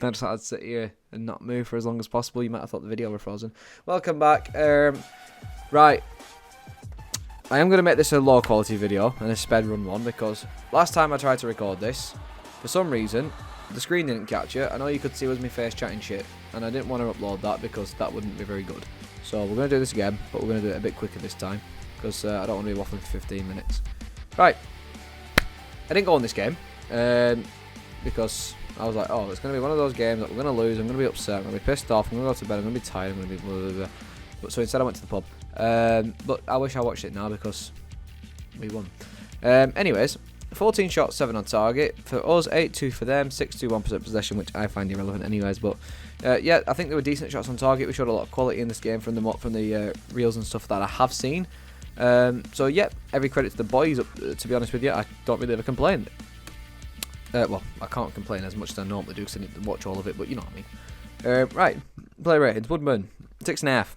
I just had to sit here and not move for as long as possible. You might have thought the video were frozen. Welcome back. Right. I am going to make this a low quality video and a sped run one because last time I tried to record this, for some reason, the screen didn't catch it, and all you could see was my face chatting shit. And I didn't want to upload that because that wouldn't be very good. So we're going to do this again, but we're going to do it a bit quicker this time because I don't want to be waffling for 15 minutes. Right. I didn't go on this game because I was like, oh, it's going to be one of those games that we're going to lose. I'm going to be upset. I'm going to be pissed off. I'm going to go to bed. I'm going to be tired. I'm going to be blah, blah, blah. But so instead I went to the pub. But I wish I watched it now because we won. Anyways, 14 shots, 7 on target. For us, 8-2 for them, 6-2, 1% possession, which I find irrelevant anyways. But yeah, I think there were decent shots on target. We showed a lot of quality in this game from the reels and stuff that I have seen. So yeah, every credit to the boys. To be honest with you, I don't really have a complaint. Well, I can't complain as much as I normally do because I need to watch all of it, but you know what I mean. Right, player ratings. Woodman, 6.5.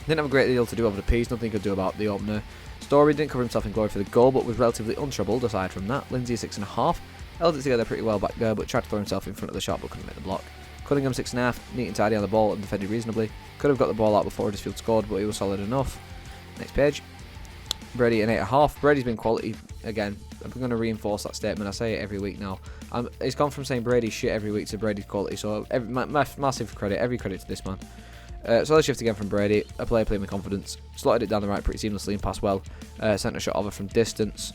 Didn't have a great deal to do over the piece, nothing he could do about the opener. Story didn't cover himself in glory for the goal, but was relatively untroubled aside from that. Lindsay, 6.5. Held it together pretty well back there, but tried to throw himself in front of the shot, but couldn't make the block. Cunningham, 6.5. Neat and tidy on the ball and defended reasonably. Could have got the ball out before Huddersfield scored, but he was solid enough. Next page. Brady, an 8.5. Brady's been quality again. I'm going to reinforce that statement. I say it every week now. It's gone from saying Brady's shit every week to Brady's quality, so massive credit, every credit to this man. Solid shift again from Brady. A player playing with confidence. Slotted it down the right pretty seamlessly and passed well. Sent a shot over from distance.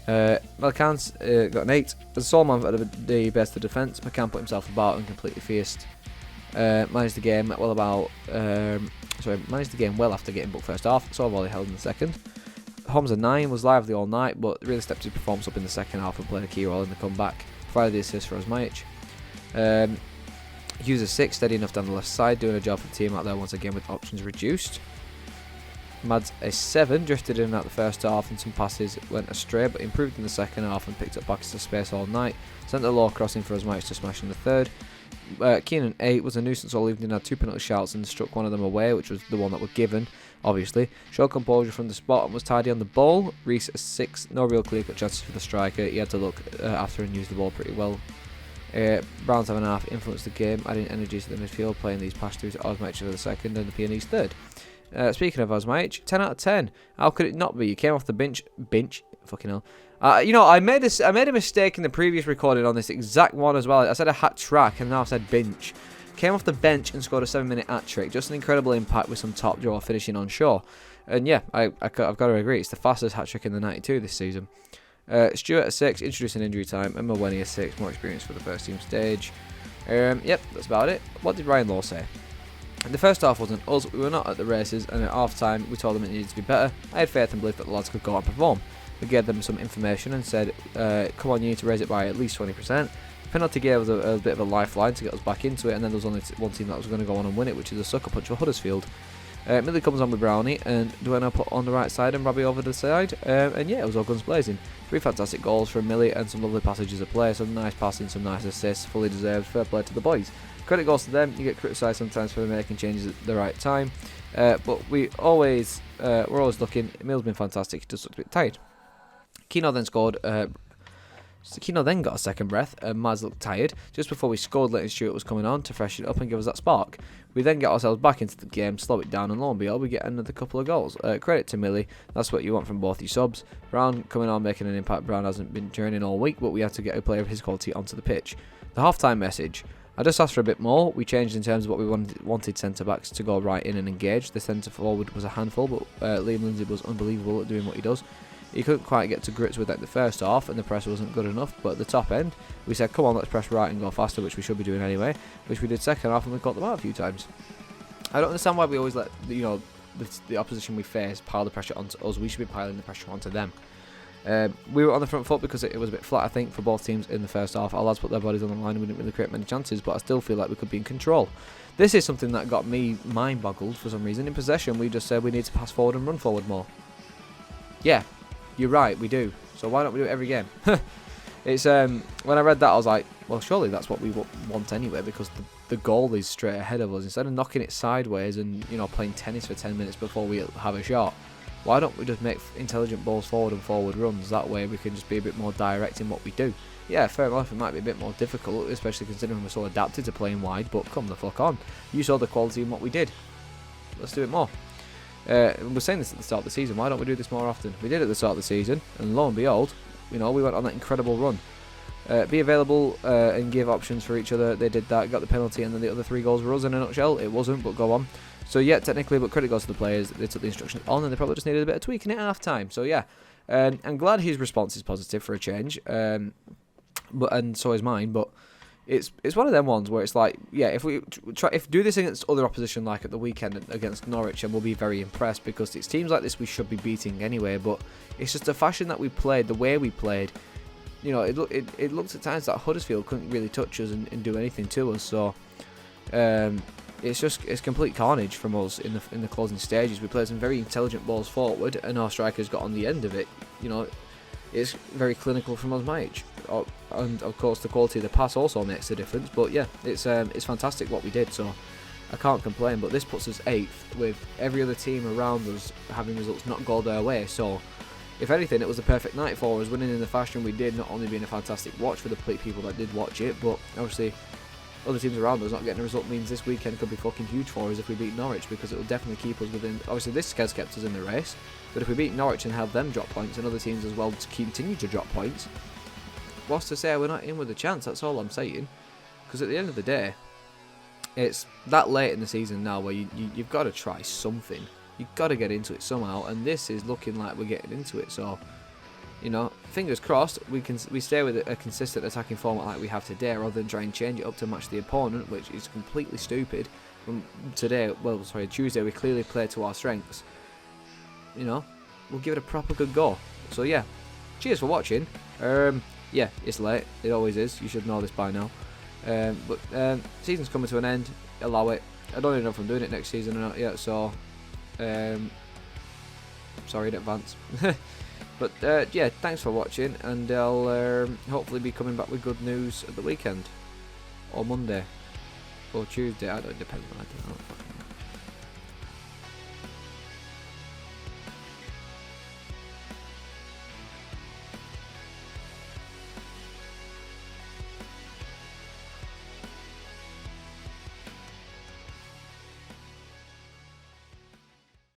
McCann's got an 8. As sole man for the best of defence, McCann put himself about and completely fierced. Managed the game well after getting booked first half. Saw volley held in the second. Holmes a 9, was lively all night, but really stepped his performance up in the second half and played a key role in the comeback. Provided the assist for Osmajic. Hughes a 6, steady enough down the left side, doing a job for the team out there once again with options reduced. Mads a 7, drifted in and out the first half and some passes went astray, but improved in the second half and picked up pockets of space all night. Sent a low crossing for Osmajic to smash in the third. Keenan 8 was a nuisance all evening, had 2 penalty shouts and struck one of them away, which was the one that were given, obviously. Showed composure from the spot and was tidy on the ball. Reese a 6, no real clear cut chances for the striker. He had to look after and use the ball pretty well. Brown 7.5 influenced the game, adding energy to the midfield, playing these pass throughs to Osmajic for the second and the Peonies third. Speaking of Osmajic, 10 out of 10. How could it not be? You came off the bench. Fucking hell. You know, I made a mistake in the previous recording on this exact one as well. I said a hat track and now I said bench. Came off the bench and scored a 7-minute hat trick. Just an incredible impact with some top draw finishing on shore. And yeah, I've got to agree. It's the fastest hat trick in the 92 this season. Stewart at 6, introducing injury time. And Mwenny at 6, more experience for the first team stage. Yep, that's about it. What did Ryan Law say? The first half wasn't us, we were not at the races, and at half time we told them it needed to be better. I had faith and belief that the lads could go out and perform. We gave them some information and said, come on, you need to raise it by at least 20%. Penalty gave us a bit of a lifeline to get us back into it, and then there was only one team that was going to go on and win it, which is a sucker punch for Huddersfield. Millie comes on with Brownie, and Dueno put on the right side and Robbie over the side, and yeah, it was all guns blazing. 3 fantastic goals from Millie and some lovely passages of play, some nice passing, some nice assists, fully deserved, fair play to the boys. Credit goes to them. You get criticised sometimes for making changes at the right time, but we're always looking. Emil's been fantastic. He just looked a bit tired. Keno then scored. Keno then got a second breath, and Maz looked tired. Just before we scored, Leighton Stewart was coming on to freshen it up and give us that spark. We then get ourselves back into the game, slow it down, and lo and behold, we get another couple of goals. Credit to Millie. That's what you want from both your subs. Brown coming on, making an impact. Brown hasn't been training all week, but we had to get a player of his quality onto the pitch. The half-time message. I just asked for a bit more. We changed in terms of what we wanted centre-backs to go right in and engage. The centre-forward was a handful, but Liam Lindsay was unbelievable at doing what he does. He couldn't quite get to grips with it the first half, and the press wasn't good enough, but at the top end, we said, come on, let's press right and go faster, which we should be doing anyway, which we did second half, and we caught them out a few times. I don't understand why we always let, the opposition we face pile the pressure onto us. We should be piling the pressure onto them. We were on the front foot because it was a bit flat, I think, for both teams in the first half. Our lads put their bodies on the line and we didn't really create many chances, but I still feel like we could be in control. This is something that got me mind-boggled for some reason. In possession, we just said we need to pass forward and run forward more. Yeah, you're right, we do. So why don't we do it every game? It's when I read that, I was like, well, surely that's what we want anyway, because the goal is straight ahead of us. Instead of knocking it sideways and playing tennis for 10 minutes before we have a shot, Why don't we just make intelligent balls forward and forward runs? That way we can just be a bit more direct in what we do. Yeah, fair enough, it might be a bit more difficult, especially considering we're so adapted to playing wide, but come the fuck on. You saw the quality in what we did. Let's do it more. We're saying this at the start of the season, why don't we do this more often? We did it at the start of the season, and lo and behold, you know, we went on that incredible run. Be available and give options for each other. They did that, got the penalty, and then the other 3 goals were us in a nutshell. It wasn't, but go on. So yeah, technically, but credit goes to the players. They took the instructions on, and they probably just needed a bit of tweaking it at half time. So yeah, I'm glad his response is positive for a change. And so is mine. But it's one of them ones where it's like, yeah, if we do this against other opposition, like at the weekend against Norwich, and we'll be very impressed, because it's teams like this we should be beating anyway. But it's just the fashion that we played, the way we played. You know, it looked at times that Huddersfield couldn't really touch us and do anything to us. So it's complete carnage from us in the closing stages. We played some very intelligent balls forward, and our strikers got on the end of it. You know, it's very clinical from us, Mike. And of course, the quality of the pass also makes a difference. But yeah, it's fantastic what we did. So I can't complain. But this puts us 8th, with every other team around us having results not go their way. So if anything, it was a perfect night for us, winning in the fashion we did, not only being a fantastic watch for the people that did watch it, but obviously other teams around us not getting a result means this weekend could be fucking huge for us if we beat Norwich, because it will definitely keep us within. Obviously this has kept us in the race, but if we beat Norwich and have them drop points, and other teams as well to continue to drop points, what's to say we're not in with a chance? That's all I'm saying. Because at the end of the day, it's that late in the season now where you've got to try something. You've got to get into it somehow, and this is looking like we're getting into it. So, you know, fingers crossed we stay with a consistent attacking format like we have today, rather than try and change it up to match the opponent, which is completely stupid. Tuesday we clearly played to our strengths. You know, we'll give it a proper good go. So yeah, cheers for watching. Yeah, it's late. It always is. You should know this by now. But season's coming to an end. Allow it. I don't even know if I'm doing it next season or not yet. So, sorry in advance. But yeah, thanks for watching, and I'll hopefully be coming back with good news at the weekend, or Monday, or Tuesday. I don't. It depends on. I don't know.